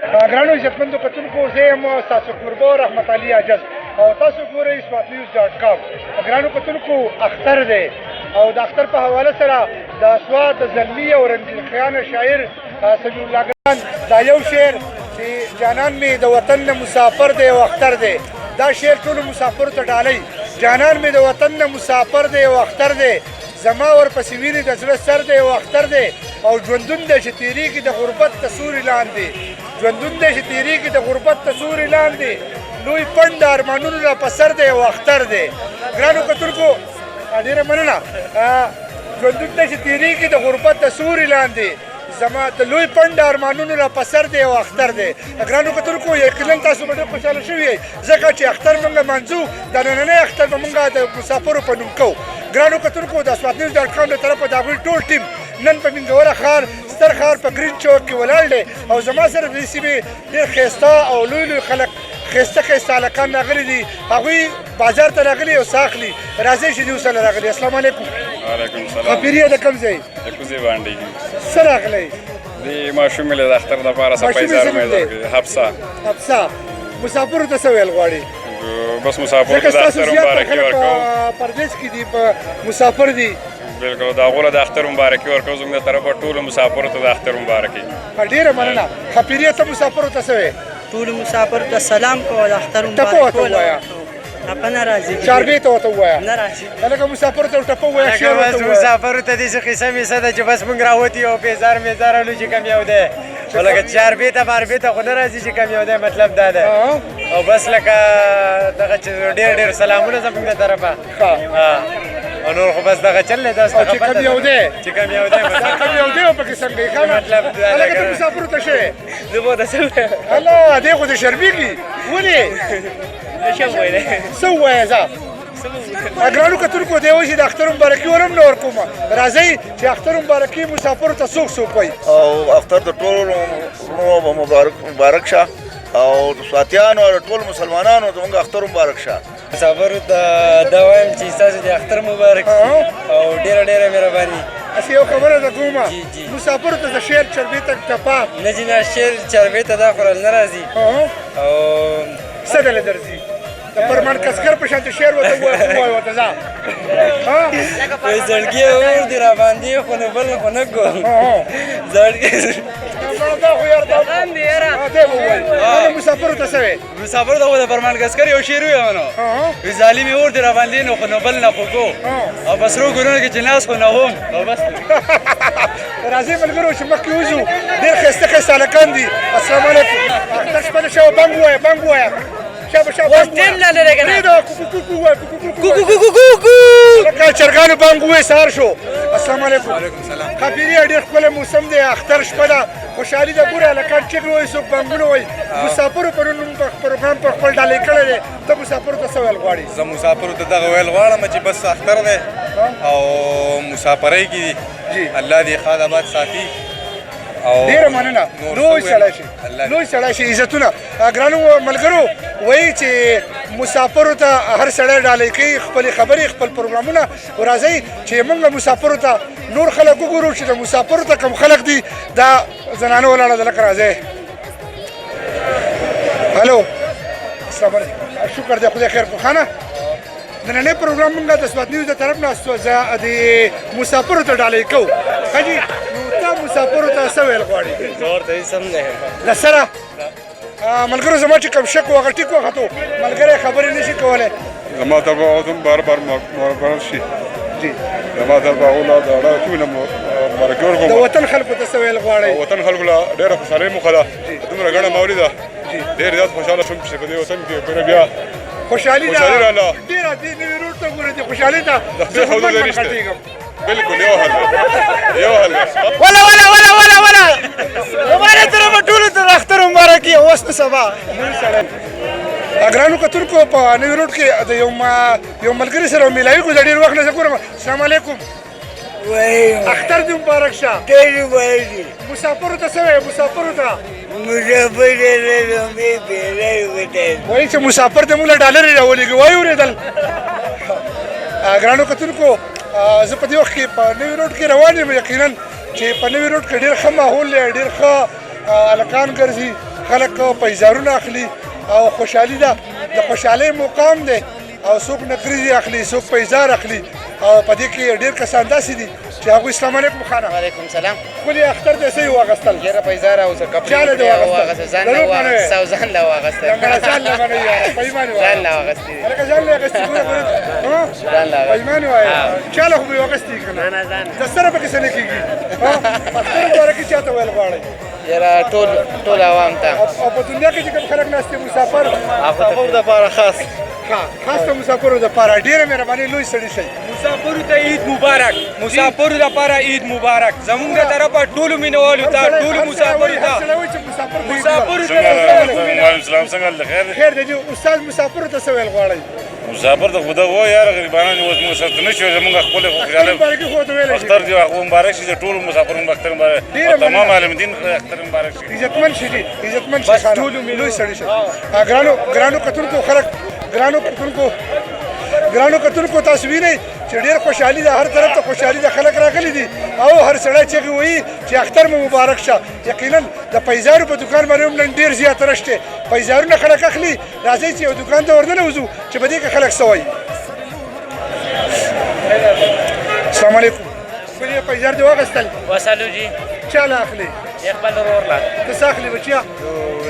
ګرانو عزتمندو کتونکو زه یم ستاسو کوربه رحمت علي عجز او تاسو ګورئ swatnews.com. ګرانو کتونکو اختر دی او د اختر په حواله سره د سوات د زلمي او رنګین خیانه شاعر سمیع الله ګران دا یو شعر چې جانان مې د وطن نه مسافر دی او اختر دی. دا شعر ټولو مسافرو ته ډالۍ. جانان مې د وطن نه مسافر دی او اختر دی، زما ورپسې وینې د زړه سر دی او اختر دی، او ژوندون دی چې تېرېږي د غربت د سوري لاندې، ژوندون دی چې تېرېږي د غربت د سوري لاندې، لوی پنډ د ارمانونو را په سر دی او اختر دی. ګرانو کتونکو ډېره مننه. ژوندون دی چې تېرېږي د غربت د سوري لاندې، زما د لوی پنډ د ارمانونو را په سر دی او اختر دی. ګرانو کتونکو یقینا تاسو به ډېر خوشحاله شوي یئ ځکه چې اختر موږ لمانځو. دا نننی اختر به موږ د مسافرو په نوم کوو. ګرانو کتونکو د swatnews.com له طرفه د هغوی ټول ټیم نن په مینځوره ښار ستر ښار په ګرین چوک کې ولاړ دی او زما سره د دې سیمې ډېر ښایسته او لوی لوی خلک ښایسته ښایسته هلکان راغلي دي. هغوی بازار ته راغلي او څه اخلي. راځئ چې دوی سره راغلي. السلام علیکم. وعلیکم السلام. خپیریه د کوم ځای؟ د کوزې باندې څه راغلی؟ دې ماشومې له د اختر دپاره صفایي زار مې درکړي. حفصه مسافرو ته څه ویل غواړي؟ بس مسافرو ته د اختر مبارکي ورکوم. پردیس کې دي په مسافر دي. بلکل د هغو له د اختر مبارکي ورکوم. زموږ د طرفه ټولو مسافرو ته د اختر مبارکي. ډېره مننه. خپیریه ته مسافرو ته څه وایې؟ ټولو مسافرو ته سلام کوو. د اختر ټپه ورته ووایه. ټپه نه راځي. چاربې ته ورته ووایه. نه راځي. هلکه مسافرو ته ټپه ووایه. شعر ورته ووایه. مسافرو ته داسې قصه میسه ده چې بس موږ راوتي او بیزار میزار هلو چې کم یو دی خو لکه چاربې ته باربې ته خو نه راځي چې کم یو دی. مطلب دا ده او بس لکه دغه چې ډېر ډېر سلامونه زموږ د طرفه او نور خو بس دغه چل دی. چې کم یو دی چې کم یو دی کم یو دی او پکې څنګه یې مطلب هلکه ته مسافرو ته شه زه به ورته څه ووایم؟ الله دی خو دې شرمېږي. ولې څه وویلی؟ څه ووایه ځه. ګرانو کتونکو دی وایي چې د اختر مبارکي ور هم نه ورکومه. راځئ چې اختر مبارکي مسافرو ته څوک څوک وایي. او اختر د ټولو مبارک شه او د سواتیانو او ټول مسلمانانو زموږ اختر مبارک شه. مسافرو ته دا وایم چې ستاسو د اختر مبارک او ډېره ډېره مهرباني. اسې یو خبره ده کومه مسافرو ته د شعر چربې ته ټپه نه جي نه شعر چربې ته دا خورل نه راځي او څه ډله درځي؟ د فرمان کسکر په شان شعر ورته ووایه ورته ځه. وایي زړګي اور دې راباندې خو نه بل خو نه ګو زړګي دا خو یار دا دی ووایي. مسافرو ته څه وایي؟ مسافرو ته خو د فرمان کسکر یو شعر وایه نو وایي ظالمې اور دې راباندې نو خو نه بل نه خو ګو او په سرو ګلونو کې چې ناست خو نه هم او بس. راځئ ملګرو چې مخکې وځو. ډېر ښایسته ښایسته هلکان دي. السلام علیکم. اختر شپه ده شابه بنګ ووایه بنګ ووایه. چرګانو بانګ ووایه سهار شو. السلام علیکم. خپیریه ډېر ښکلی موسم دی. اختر شپه ده خوشحالي ده. ګوره هلکان چغې وایي څوک بانګونه وایي. مسافرو په نوم پروګرام په خپل ډالۍ کړی دی. ته مسافرو ته څه ویل غواړې؟ زه مسافرو ته دغه ویل غواړم چې بس اختر دی او مسافرۍ کې دي. الله دې ښاد آباد ساتي. ډېره مننه. لوی سړی شي لوی سړی شي. عزتونه. ګرانو ملګرو وایي چې مسافرو ته هر سړی ډالۍ کوي خپلې خبرې خپل پروګرامونه. راځئ چې موږ مسافرو ته نور خلک وګورو چې د مسافرو ته کوم خلک دي. دا زنانه ولاړه ده لکه راځئ. هلو السلام علیکم. شکر دی خدای خیر پوښانه. نننی پروګرام موږ د swatnews د طرف نه د مسافرو ته ډالۍ کوو. ښه جي نو ته مسافرو ته څه ویل غواړې؟ زه ورته هېڅ هم نه یم. له سره ملګرو زما چې کوم شک و هغه ټیک وختو ملګری خبرې نه شي کولی. زما طرفه اوس هم بار بار مبارک شي. جي زما طرفه هغو له د ټولو مبارکي ورکوم. د وطن خلکو ته څه ویل غواړئ؟ وطن خلکو له ډېره خوشحالۍ موخه ده. دومره ګڼه مولي ده. ډېر زیات خوشحاله شوم چې په دې وطن کې بیا خوشحالي ده. راله ډېره دې نوي روډ ته ګوره دې خوشحالۍ ته زه خو نه غټېږم. بلکل یو حل یو حل. ولا ولا ولا ولا ولا زمانه طرفه ټولو ته د اختر مبارکي. اوس نو سبا ګرانو کتونکو په نوي روډ کې د یو ملګري سره میلاوي کو. د ډېر وخت نه زه ګورم. السلام علیکم. اختر دې مبارک شه. مسافرو ته څه وایې؟ مسافرو ته وایي چې مسافر ته موږ له ډالرې راولېږي. وایي اورېدل. ګرانو کتونکو زه په دې وخت کې په نوي روډ کې روان یم. یقینا چې په نوي روډ کې ډېر ښه ماحول دی. ډېر ښه هلکان ګرځي خلک پیزارونه اخلي او خوشحالي ده د خوشحالۍ مقام دی او څوک نقریزې اخلي څوک پیزار اخلي او په دې کې ډېر کسان داسې دي چې هغوی السلام علیکم خانه وعلیکم سلام ښکلي اختر دې څه یې واغېستل یاره پیزار او کپړې چاله دې واغېستل ځان له واغېسته او ځان له واغېسته ځان له منئ یاره په ایمان یې ځان له واغېستې هلکه ځان له یې اخېستې ځان له په ایمان یې وایه چا له خو به یې واغېستې که نه د سره پکې څه نه کېږي اختر مبارکي چا ته ویل غواړئ یاره ټول عوام ته او په دنیا کې چې کوم خلک ناست دي مسافر مسافر دپاره خاص خاص د مسافرو دپاره ډېره مهرباني لوی سړي شئ مسافرو ته عید مبارک مسافرو لپاره عید مبارک زمونږ د طرفه ټولو مینوالو ته ټولو مسافرو ته مسافرو اسلام څنګه خیر خیر دی استاد مسافرو ته څه ویل غواړئ مسافر ته خدا وو یار غریبانان اوس موږ سره نشو زمونږ خپل خوشاله مبارکي خو ته ویلی اختر دی هغه مبارک شي ټول مسافرونو اختر مبارک تمام عالم دین اختر مبارک شي عزتمن شي دي عزتمن شي ټول لوی سړي شي ګرانو کتونکو خلک ګرانو کتونکو تاسو وینئ چې ډېر خوشحالي ده هر طرف ته خوشحالي ده خلک راغلي دي او هر سړی چغې وایي چې اختر مو مبارک شه یقینا د پیزارو په دکان باندې هم نن ډېر زیات رش دی پیزارونه خلک اخلي راځئ چې یو دکان ته ورننوځو چې په دې کې خلک څه وایي السلام علیکم ښکلي پیزار دې واخېستل وسلو جی چا له اخلي خپل ورور لا ته څه اخلي بچیا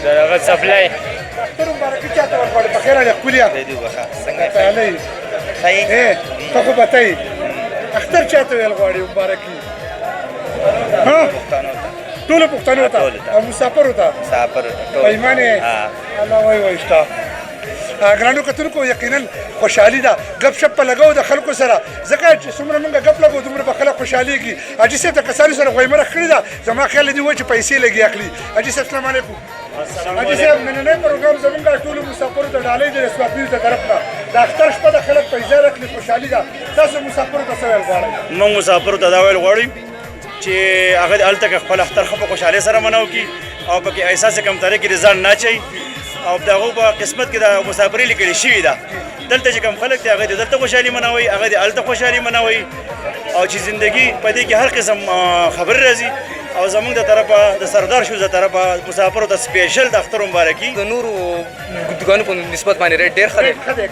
دغه سپلای اختر مبارکي چا ته ورغواړې په خیر هلې ښکليه څنګه پیالۍ صحیح ته خو به ته یې اختر چا ته ویل غواړې مبارکي ټولو پښتنو ته او مسافرو ته په ایمان یې الله وایي وایي شته ګرانو کتونکو یقینا خوشحالي ده ګپ شپ په لګو د خلکو سره ځکه چې څومره موږ ګپ لګو دومره به خلک خوشحالېږي حاجي صاحب ته کسانو سره غویمره کړې ده زما خیال دی وایي چې پیسې لګي اخلي حاجي صاحب السلام علیکم حاجي صاحب نننی پروګرام زموږ ټولو مسافرو ته ډالۍ دی د سوات نیوز د طرف نه د اختر شپه د خلک پیسې اخلي خوشحالي ده تاسو مسافرو ته څه ویل غواړئ موږ مسافرو ته دا ویل غواړو چې هغه هلته خپل اختر ښه په خوشحالۍ سره مناو کړي او پکې احساس کمترۍ کې ځان نه اچوي او د هغو په قسمت کې د مسافرۍ لیکلې شوې ده دلته چې کوم خلک دي هغه د دلته خوشحالي مناوي هغه د هلته خوشحالي مناوي او چې زندگی په دې کې هر قسم خبر راځي او زمونږ د طرفه د سردار شوز د طرفه مسافرو ته سپیشل د اختر مبارکي د نورو دکانو په نسبت باندې ریټ ډېر ښه دی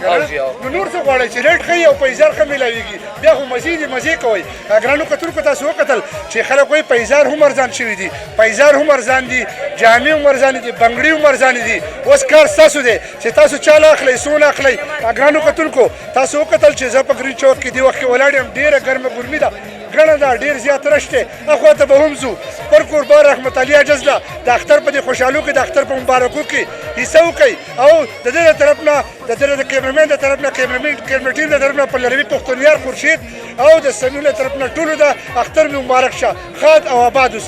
نو نور څه غواړئ چې ریټ ښه او پیزار ښه میلاویږي بیا خو مزې کوئ ګرانو کتونکو تاسو وکتل چې خلک وایي پیزار هم ارزان شوي دي پیزار هم ارزان دي جامې هم ارزانې دي بنګړي هم ارزانې دي اوس کار ستاسو دی چې تاسو چا له اخلئ څونه اخلئ ګرانو کتونکو تاسو وکتل چې زه په ګرین چوک کې دې وخت کې ولاړ یم ډېره ګرمه ګرمي ده ګڼه ده ډېر زیات رش دی اخوا ته به هم ځو پر کوربار رحمت علي اجزله د اختر په دې خوشحالو کې د اختر په مبارکو کې حصه وکړئ او د دې د طرف نه د دې د کیمرمین د طرف نه کیمرا ټیم د طرف نه په لروي پښتونیار خورشید او د سمیع له طرف نه ټولو د اختر مبارک شه ښاد او آباد اوسئ